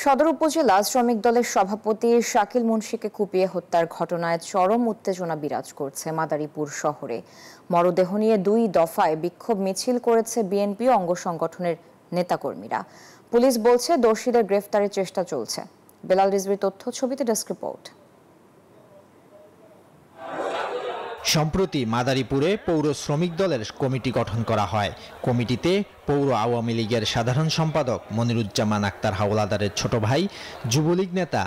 সদর উপজেলা শ্রমিক দলের সভাপতি শাকিল মুন্সিকে কুপিয়ে হত্যার ঘটনায় চরম উত্তেজনা বিরাজ করছে মাদারীপুর শহরে। মরদেহ নিয়ে 2 দফায় বিক্ষোভ মিছিল করেছে বিএনপি অঙ্গ সংগঠনের নেতাকর্মীরা। পুলিশ বলছে দোষীদের গ্রেফতারের চেষ্টা চলছে। বেলাল রিজভির তথ্য, ছবিতে ডেস্ক রিপোর্ট। সম্প্রতি মাদারীপুরে পৌর শ্রমিক দলের কমিটি গঠন করা হয়। কমিটিতে পৌর আওয়ামী লীগের সাধারণ সম্পাদক মনিরুজ্জামান আক্তার হাওলাদারের ছোট ভাই যুবলীগ নেতা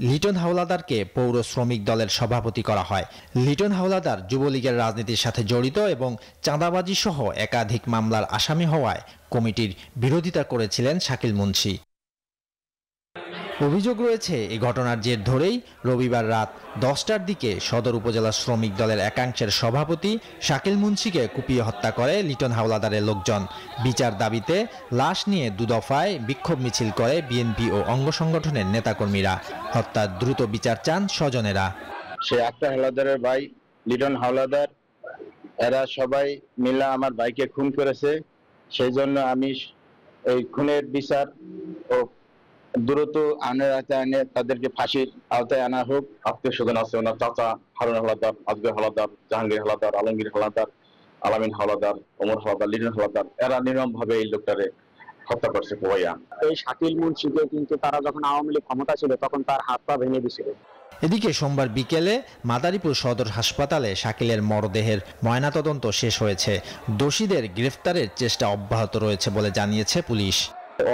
লিটন হাওলাদারকে পৌর শ্রমিক দলের সভাপতি করা হয়। লিটন হাওলাদার যুবলীগের রাজনীতির সাথে জড়িত এবং চাঁদাবাজি সহ একাধিক মামলার আসামি হওয়ায় কমিটির বিরোধিতা করেছিলেন শাকিল মুন্সি। অভিযোগ রয়েছে এই ঘটনার জের ধরেই রবিবার রাত 10টার দিকে সদর উপজেলা শ্রমিক দলের একাংশের সভাপতি শাকিল মুন্সিকে কুপিয়ে হত্যা করে লিটন হাওলাদারের লোকজন। বিচার দাবিতে লাশ নিয়ে 2 দফায় বিক্ষোভ মিছিল করে বিএনপি ও অঙ্গ সংগঠনের নেতাকর্মীরা। হত্যার দ্রুত বিচার চান স্বজনেরা। সে আক্তার হাওলাদারের ভাই লিটন হাওলাদার, এরা সবাই মিলে আমার ভাইকে খুন করেছে। সেই জন্য আমি এই খুনের বিচার ও দ্রুত আইনে তাদেরকে ফাঁসির আওতায় আনা হোক। আত্মীয় স্বজন আছে, ওনার চাচা হারুন হাওলাদার, আজগর হাওলাদার, জাহাঙ্গীর হাওলাদার, আলমগীর হাওলাদার, আলামিন হাওলাদার, ওমর হাওলাদার, লিটন হাওলাদার, এরা নির্মম ভাবে এই লোকটারে হত্যা করছে। এই শাকিল মুন্সিকে কিন্তু তারা যখন আওয়ামী লীগ ক্ষমতা ছিল তখন তার হাত পা ভেঙে দিয়েছিল। এদিকে সোমবার বিকেলে মাদারীপুর সদর হাসপাতালে শাকিলের মরদেহের ময়নাতদন্ত শেষ হয়েছে। দোষীদের গ্রেফতারের চেষ্টা অব্যাহত রয়েছে বলে জানিয়েছে পুলিশ।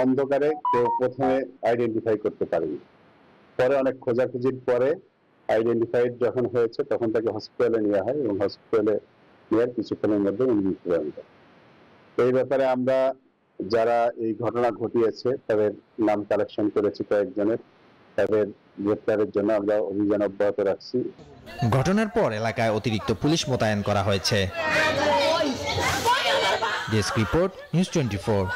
অন্ধকারে কেউ প্রথমে আইডেন্টিফাই করতে পারেনি, পরে অনেক খোঁজাখুঁজির পরে আইডেন্টিফাইড যখন হয়েছে তখন তাকে হসপিটালে নেওয়া হয় এবং হসপিটালে নেওয়ার কিছুক্ষণের মধ্যে উনি মৃত্যুবরণ করেন। এই ব্যাপারে আমরা যারা এই ঘটনা ঘটিয়েছে তাদের নাম কালেকশন করেছি কয়েকজনের, তাদের গ্রেফতারের জন্য আমরা অভিযান অব্যাহত রাখছি। ঘটনার পর এলাকায় অতিরিক্ত পুলিশ মোতায়েন করা হয়েছে। Desk report, news 24।